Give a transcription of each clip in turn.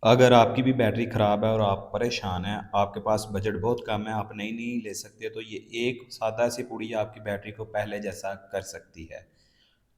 अगर आपकी भी बैटरी ख़राब है और आप परेशान हैं, आपके पास बजट बहुत कम है, आप नई नहीं ले सकते, तो ये एक सादा सी पुड़ी आपकी बैटरी को पहले जैसा कर सकती है।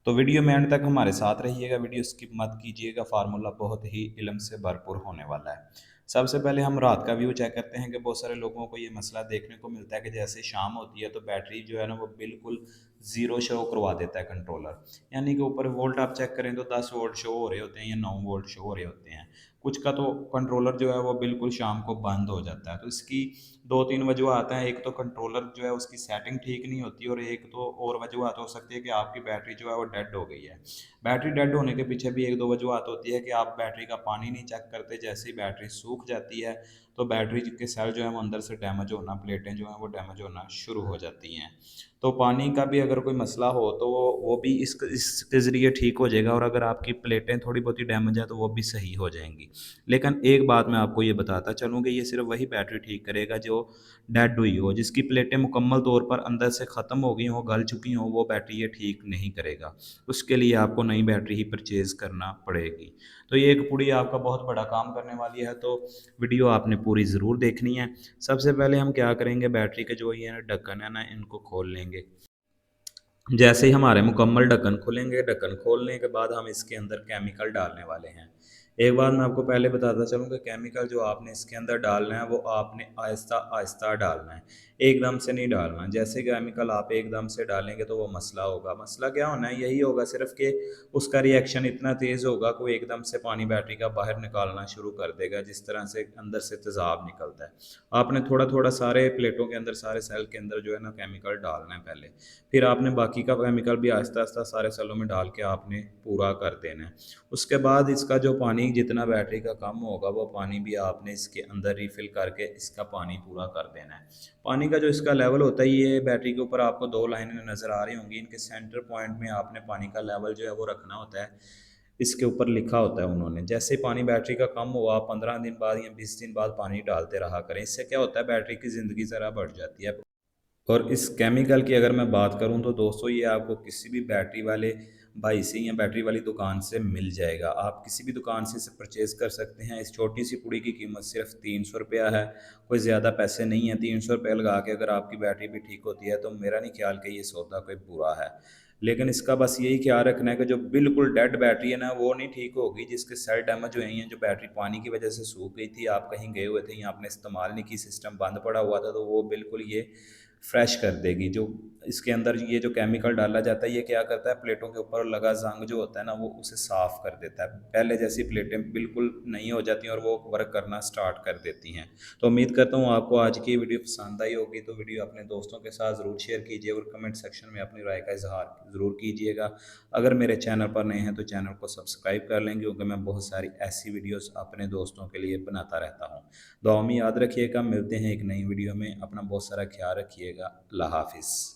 तो वीडियो में एंड तक हमारे साथ रहिएगा, वीडियो स्किप मत कीजिएगा, फार्मूला बहुत ही इल्म से भरपूर होने वाला है। सबसे पहले हम रात का व्यू चेक करते हैं कि बहुत सारे लोगों को ये मसला देखने को मिलता है कि जैसे शाम होती है तो बैटरी जो है ना वो बिल्कुल ज़ीरो शो करवा देता है कंट्रोलर। यानी कि ऊपर वोल्ट आप चेक करें तो 10 वोल्ट शो हो रहे होते हैं या 9 वोल्ट शो हो रहे होते हैं। कुछ का तो कंट्रोलर जो है वो बिल्कुल शाम को बंद हो जाता है। तो इसकी 2-3 वजूहत हैं। एक तो कंट्रोलर जो है उसकी सेटिंग ठीक नहीं होती और एक तो और वजूहत हो सकती है कि आपकी बैटरी जो है वो डेड हो गई है। बैटरी डेड होने के पीछे भी 1-2 वजूहत होती है कि आप बैटरी का पानी नहीं चेक करते। जैसे ही बैटरी सूख जाती है तो बैटरी के सेल जो है वो अंदर से डैमेज होना, प्लेटें जो हैं वो डैमेज होना शुरू हो जाती हैं। तो पानी का भी अगर कोई मसला हो तो वो भी इसके ज़रिए ठीक हो जाएगा और अगर आपकी प्लेटें थोड़ी बहुत ही डैमेज है तो वो भी सही हो जाएँगी। लेकिन एक बात मैं आपको ये बताता चलूँ कि ये सिर्फ़ वही बैटरी ठीक करेगा जो डेड हुई हो, जिसकी प्लेटें मुकम्मल तौर पर अंदर से ख़त्म हो गई हों, गल चुकी हों, वो बैटरी ये ठीक नहीं करेगा। उसके लिए आपको नई बैटरी ही परचेज़ करना पड़ेगी। तो ये एक पुड़ी आपका बहुत बड़ा काम करने वाली है, तो वीडियो आपने पूरी ज़रूर देखनी है। सबसे पहले हम क्या करेंगे, बैटरी के जो ये ढक्कन है ना, इनको खोल लेंगे। जैसे ही हमारे मुकम्मल ढक्कन खुलेंगे, ढक्कन खोलने के बाद हम इसके अंदर केमिकल डालने वाले हैं। एक बात मैं आपको पहले बताता चलूँ कि केमिकल जो आपने इसके अंदर डालना है वो आपने आहिस्ता-आहिस्ता डालना है, एकदम से नहीं डालना। जैसे केमिकल आप एकदम से डालेंगे तो वो मसला होगा। मसला क्या होना है, यही होगा सिर्फ़ कि उसका रिएक्शन इतना तेज़ होगा कि वो एकदम से पानी बैटरी का बाहर निकालना शुरू कर देगा, जिस तरह से अंदर से तेज़ाब निकलता है। आपने थोड़ा-थोड़ा सारे प्लेटों के अंदर, सारे सेल के अंदर जो है ना केमिकल डालना है पहले। फिर आपने बाकी का केमिकल भी आहिस्ता-आहिस्ता सारे सेलों में डाल के आपने पूरा कर देना है। उसके बाद इसका जो पानी जितना बैटरी का कम होगा वो पानी भी आपने इसके अंदर रिफ़िल करके इसका पानी पूरा कर देना है। पानी का जो इसका लेवल होता है, ये बैटरी के ऊपर आपको 2 लाइनें नज़र आ रही होंगी, इनके सेंटर पॉइंट में आपने पानी का लेवल जो है वो रखना होता है। इसके ऊपर लिखा होता है उन्होंने। जैसे ही पानी बैटरी का कम हुआ, आप 15 दिन बाद या 20 दिन बाद पानी डालते रहा करें। इससे क्या होता है, बैटरी की ज़िंदगी ज़रा बढ़ जाती है। और इस केमिकल की अगर मैं बात करूँ तो दोस्तों ये आपको किसी भी बैटरी वाले भाई से या बैटरी वाली दुकान से मिल जाएगा। आप किसी भी दुकान से इसे परचेज़ कर सकते हैं। इस छोटी सी पुड़ी की कीमत सिर्फ़ ₹300 है, कोई ज़्यादा पैसे नहीं है। ₹300 लगा के अगर आपकी बैटरी भी ठीक होती है तो मेरा नहीं ख़्याल कि ये सौदा कोई बुरा है। लेकिन इसका बस यही ख़्याल रखना है कि जो बिल्कुल डेड बैटरी है ना वो नहीं ठीक होगी, जिसके सेल डैमेज हुए हैं, जो बैटरी पानी की वज़ह से सूख गई थी, आप कहीं गए हुए थे या आपने इस्तेमाल नहीं की, सिस्टम बंद पड़ा हुआ था, तो वो बिल्कुल ये फ्रेश कर देगी। जो इसके अंदर ये जो केमिकल डाला जाता है, ये क्या करता है, प्लेटों के ऊपर लगा ज़ंग जो होता है ना, वो उसे साफ़ कर देता है। पहले जैसी प्लेटें बिल्कुल नई हो जाती हैं और वो वर्क करना स्टार्ट कर देती हैं। तो उम्मीद करता हूँ आपको आज की वीडियो पसंद आई होगी, तो वीडियो अपने दोस्तों के साथ ज़रूर शेयर कीजिए और कमेंट सेक्शन में अपनी राय का इज़हार ज़रूर कीजिएगा। अगर मेरे चैनल पर नए हैं तो चैनल को सब्सक्राइब कर लें, क्योंकि मैं बहुत सारी ऐसी वीडियोज़ अपने दोस्तों के लिए बनाता रहता हूँ। दुआ में याद रखिएगा, मिलते हैं एक नई वीडियो में। अपना बहुत सारा ख्याल रखिएगा। अल्लाह हाफ़िज़।